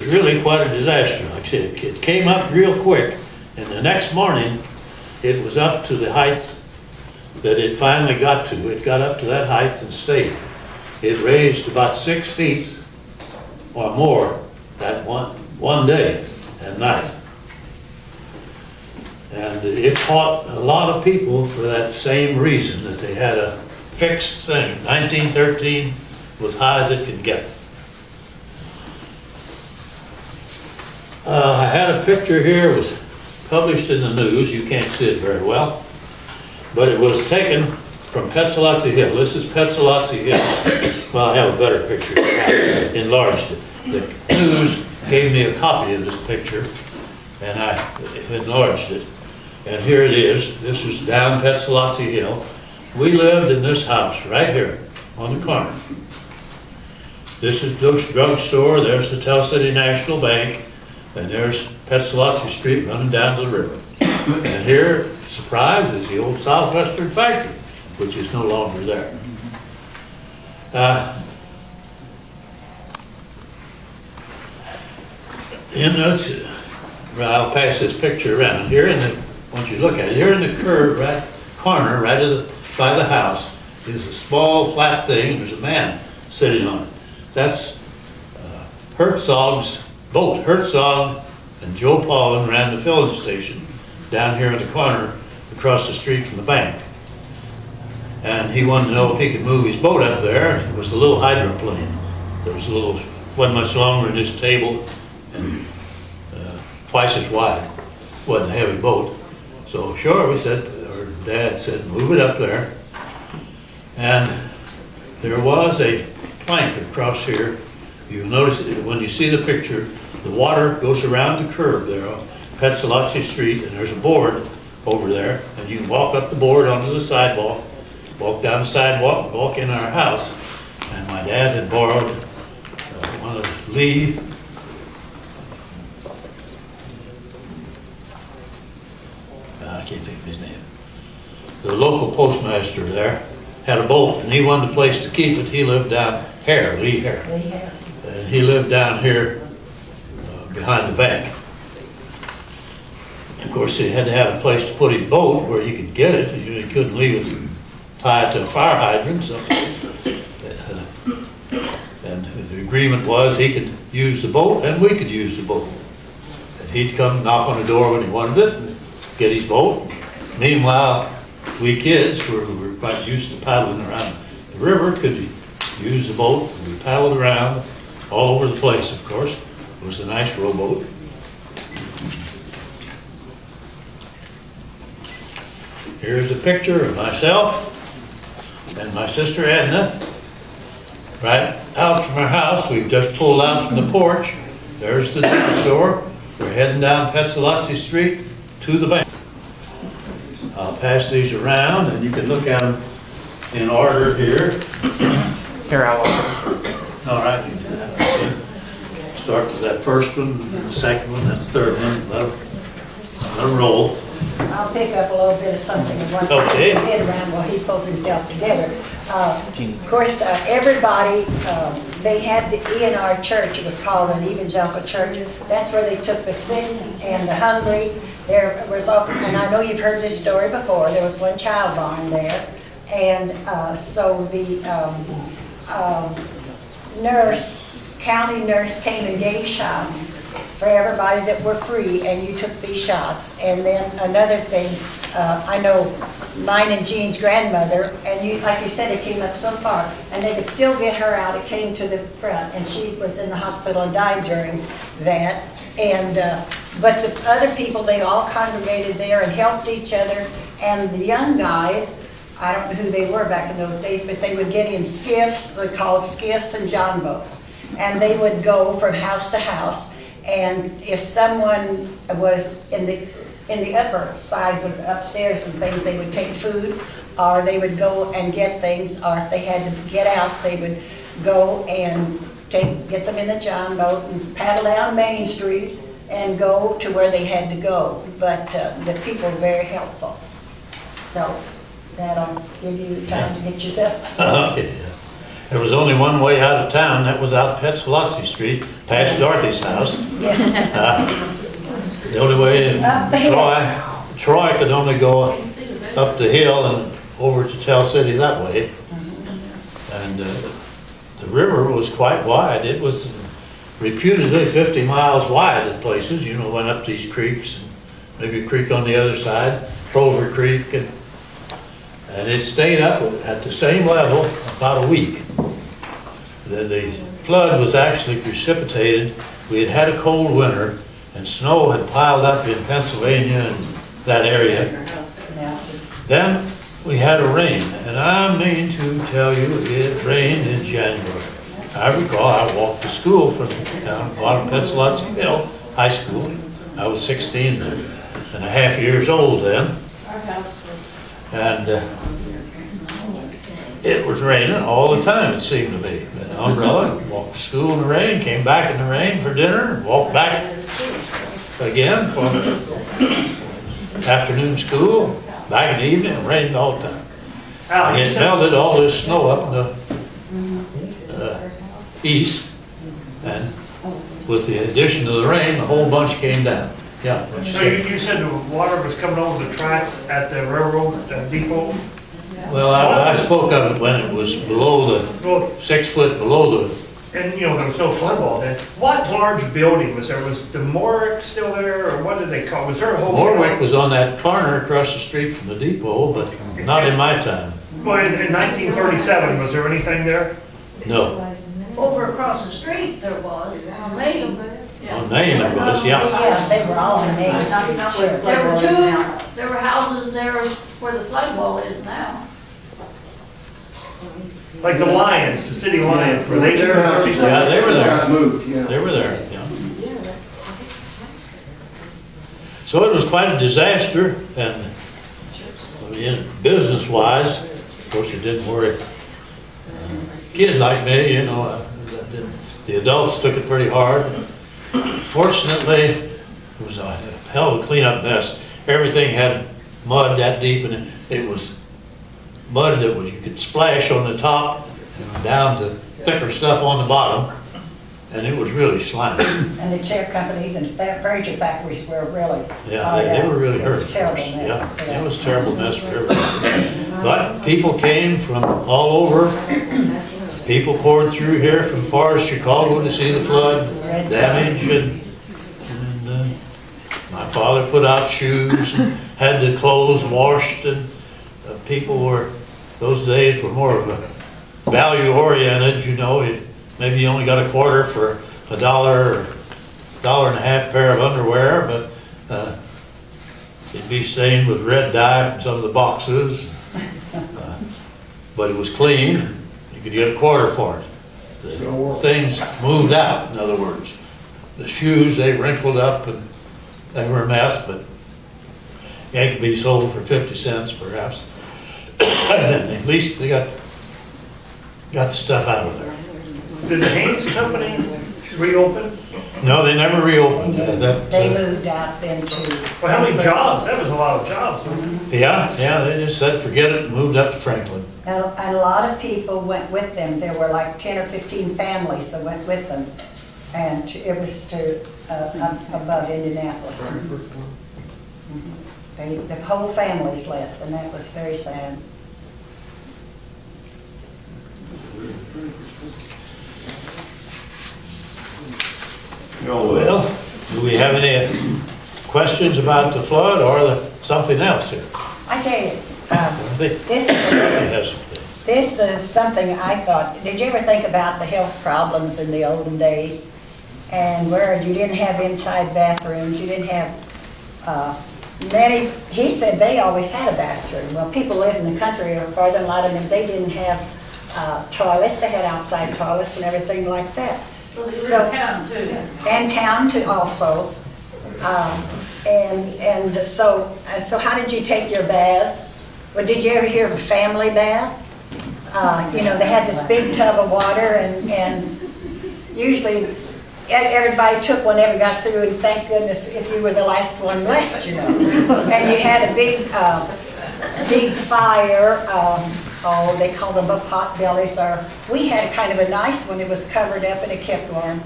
really quite a disaster. Like I said, it came up real quick, and the next morning it was up to the height that it finally got to. It got up to that height and stayed. It raised about 6 feet or more that one day at night. And it caught a lot of people for that same reason, that they had a fixed thing. 1913 was high as it could get. I had a picture here. It was published in the news. You can't see it very well. But it was taken from Petzolazzi Hill. This is Petzolazzi Hill. Well, I have a better picture. I enlarged it. The news gave me a copy of this picture, and I enlarged it. And here it is. This is down Petzolazzi Hill. We lived in this house right here on the corner. This is Duke's drugstore. There's the Tell City National Bank. And there's Petzolazzi Street running down to the river. And here, surprise, is the old Southwestern factory, which is no longer there. I'll pass this picture around. Here in the, once you look at it, here in the curve, right corner, right by the house, is a small flat thing, and there's a man sitting on it. That's Herzog's boat. Herzog and Joe Paulin ran the filling station down here in the corner across the street from the bank. And he wanted to know if he could move his boat up there. It was a little hydroplane. There was a little, wasn't much longer than this table and twice as wide. Wasn't a heavy boat. So sure, we said, or Dad said, move it up there. And there was a plank across here. You'll notice when you see the picture, the water goes around the curb there on Petzolazzi Street, and there's a board over there, and you can walk up the board onto the sidewalk, walk down the sidewalk, walk in our house. And my dad had borrowed one of Lee, I can't think of his name, the local postmaster there had a boat, and he wanted a place to keep it. He lived down here, Lee Hare. And he lived down here behind the bank. Of course, he had to have a place to put his boat where he could get it. He couldn't leave it tied to a fire hydrant. So, and the agreement was he could use the boat and we could use the boat. And he'd come knock on the door when he wanted it and get his boat. Meanwhile, we kids who were quite used to paddling around the river could use the boat, and we paddled around all over the place, of course. It was a nice rowboat. Here's a picture of myself and my sister Edna. Right out from our house, we've just pulled out from the porch. There's the store. We're heading down Petzolazzi Street to the bank. I'll pass these around and you can look at them in order here. Here, I'll open. All right, you can do that. Okay. Start with that first one, then the second one, then the third one. Let them roll. I'll pick up a little bit of something and one Okay. head around while he pulls himself together. Of course, everybody, they had the ENR church. It was called an evangelical church. That's where they took the sick and the hungry. There was, and I know you've heard this story before. There was one child born there, and so the county nurse came and gave shots for everybody that were free, and you took these shots. And then another thing, I know mine and Jean's grandmother, and you, like you said, it came up so far, and they could still get her out. It came to the front, and she was in the hospital and died during that. And but the other people, they all congregated there and helped each other. And the young guys, I don't know who they were back in those days, but they would get in skiffs, they're called skiffs and john boats. And they would go from house to house. And if someone was in the upper sides of upstairs and things, they would take food, or they would go and get things, or if they had to get out, they would go and get them in the john boat and paddle down Main Street and go to where they had to go. But the people were very helpful. So that'll give you time to get yourself. Okay. There was only one way out of town, that was out Petzolozzi Street, past Dorothy's house. The only way, Troy could only go up the hill and over to Tell City that way. And the river was quite wide. It was reputedly 50 miles wide at places, you know, went up these creeks, and maybe a creek on the other side, Clover Creek, and it stayed up at the same level about a week. The flood was actually precipitated. We had had a cold winter, and snow had piled up in Pennsylvania and that area. Then we had a rain, and I mean to tell you, it rained in January. I recall I walked to school from down bottom Petzolozzi Hill High School. I was 16 and a half years old then. And it was raining all the time, it seemed to me. An umbrella, walked to school in the rain, came back in the rain for dinner, walked back again for afternoon school, back in the evening. It rained all the time. And it melted all this snow up in the east, and with the addition of the rain, a whole bunch came down. Yeah. So you said the water was coming over the tracks at the railroad depot? Well, I spoke of it when it was below the 6 foot below the. And you know, there was no flood wall then. What large building was there? Was the Morwick still there, or what did they call? Was there a hotel? Morwick was on that corner across the street from the depot, but not in my time. Well, in 1937, was there anything there? No. Over across the street there was, on Main. On Main it was, yeah. Yeah, they were all in Main Street. There were houses there where the flood wall is now. Like the Lions, the city Lions, were they there? Yeah, they were there. They were there, yeah. So it was quite a disaster, and I mean, business-wise, of course, it didn't worry. Kids like me, you know, the adults took it pretty hard. Fortunately, it was a hell of a cleanup mess. Everything had mud that deep, and it was mud that you could splash on the top and down to thicker stuff on the bottom, and it was really slimy. And the chair companies and furniture factories were really, they were really hurt. It was a terrible mess. Yeah, it was a terrible mess for everybody. But people came from all over. People poured through here from far as Chicago to see the flood damage, and my father put out shoes and had the clothes washed, and people were, those days were more of a value oriented, you know. Maybe you only got a quarter for $1 or $1.50 pair of underwear, but it'd be stained with red dye from some of the boxes. But it was clean. You could get a quarter for it. The things moved out, in other words. The shoes, they wrinkled up and they were a mess, but they could be sold for 50 cents perhaps. And at least they got the stuff out of there. Did the Haynes Company reopen? No, they never reopened. They moved out then to. Well, how many jobs? That was a lot of jobs, wasn't it? Yeah, they just said forget it and moved up to Franklin. And a lot of people went with them. There were like 10 or 15 families that went with them. And it was to above Indianapolis. The whole families left, and that was very sad. Well, do we have any questions about the flood or something else here? I tell you, this is something I thought. Did you ever think about the health problems in the olden days, and where you didn't have inside bathrooms, you didn't have many? He said they always had a bathroom. Well, people lived in the country, or farther, a lot of them, they didn't have toilets. They had outside toilets and everything like that. So town too. And town too also. So how did you take your baths? Well, did you ever hear of a family bath? You know, they had this big tub of water, and usually everybody took one, ever got through, and thank goodness if you were the last one left, you know. And you had a big fire oh, they called them pot bellies, or we had kind of a nice one. It was covered up and it kept warm.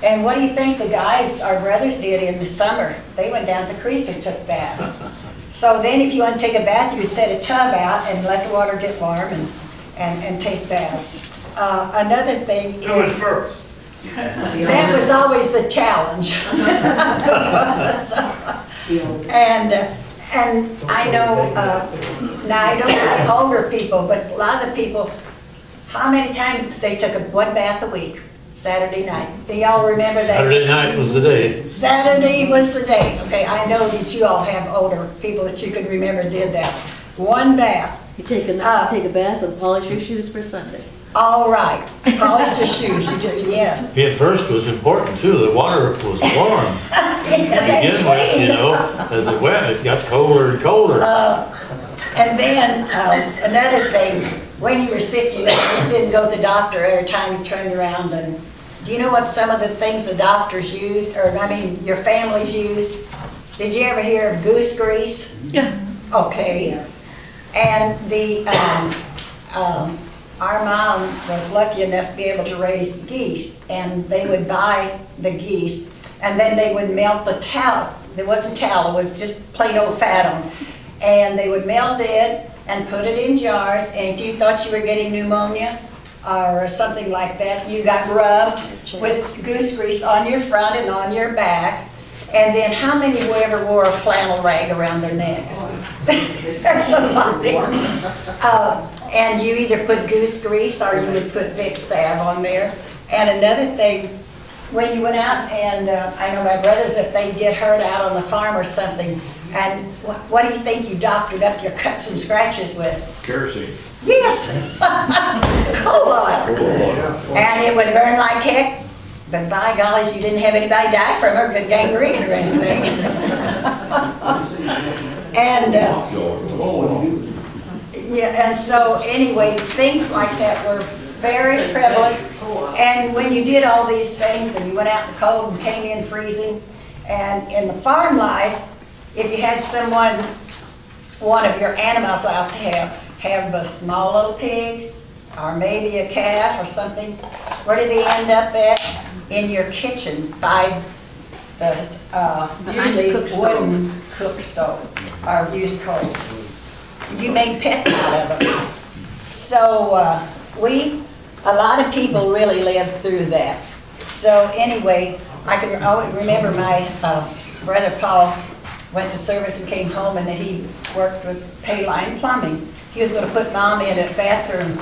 And what do you think the guys, our brothers, did in the summer? They went down to the creek and took baths. So then if you want to take a bath, you would set a tub out and let the water get warm and take baths. Another thing is... Who was first? That was always the challenge. And I know, now I don't say older people, but a lot of people, how many times they took one bath a week? Saturday night. Do y'all remember that? Saturday night was the day. Saturday was the day. Okay, I know that you all have older people that you can remember did that. One bath. You take a bath and polish your shoes for Sunday. All right. Polish your shoes. You do, yes. At first was important too. The water was warm. Yes, To begin with, you know, as it went, it got colder and colder. And then another thing, when you were sick, you just didn't go to the doctor every time you turned around. And do you know what some of the things the doctors used, or I mean your families used? Did you ever hear of goose grease? Yeah. Okay. And our mom was lucky enough to be able to raise geese, and they would buy the geese, and then they would melt the tallow. There wasn't tallow, it was just plain old fat on it. And they would melt it and put it in jars, and if you thought you were getting pneumonia or something like that, you got rubbed with goose grease on your front and on your back. And then how many ever wore a flannel rag around their neck? There's a lot there. And you either put goose grease or you would put Vicks salve on there. And another thing, when you went out, and I know my brothers, if they get hurt out on the farm or something, and what do you think you doctored up your cuts and scratches with? Kerosene. Yes! Coal oil. And it would burn like heck, but by gollies, you didn't have anybody die from it or get gangrene or anything. And yeah, and so anyway, things like that were very prevalent. And when you did all these things and you went out in the cold and came in freezing, and in the farm life, if you had one of your animals out to have small little pigs, or maybe a calf or something, where did they end up at? In your kitchen by the usually wooden cook stove or used coal. You made pets out of them. So a lot of people really lived through that. So anyway, I can always remember my brother Paul went to service and came home, and then he worked with pay line plumbing. He was going to put Mom in a bathroom.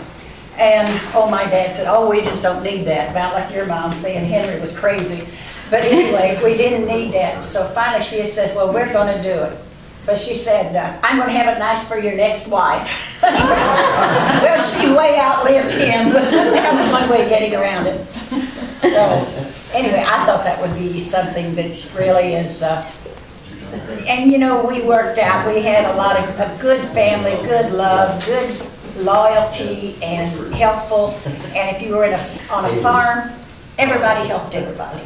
And, oh, my dad said, oh, we just don't need that. About like your mom saying Henry was crazy. But anyway, we didn't need that. So finally she says, well, we're going to do it. But she said, I'm going to have it nice for your next wife. Well, she way outlived him. That was one way of getting around it. So anyway, I thought that would be something that really is... and, you know, we worked out. We had a good family, good love, good loyalty and helpful, and if you were on a farm, everybody helped everybody.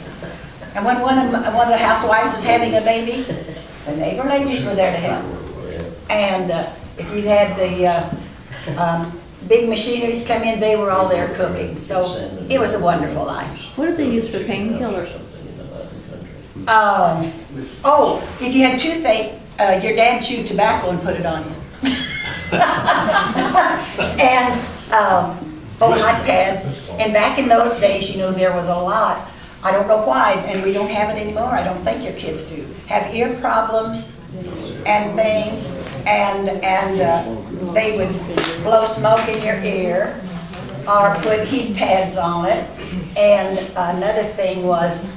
And when one of the housewives was having a baby, the neighbor ladies were there to help. And if you had the big machineries come in, they were all there cooking. So it was a wonderful life. What did they use for painkillers? Oh, if you had toothache, your dad chewed tobacco and put it on you. And hot pads. And back in those days, you know, there was a lot. I don't know why, and we don't have it anymore. I don't think your kids do. Have ear problems and things, and they would blow smoke in your ear or put heat pads on it. And another thing was,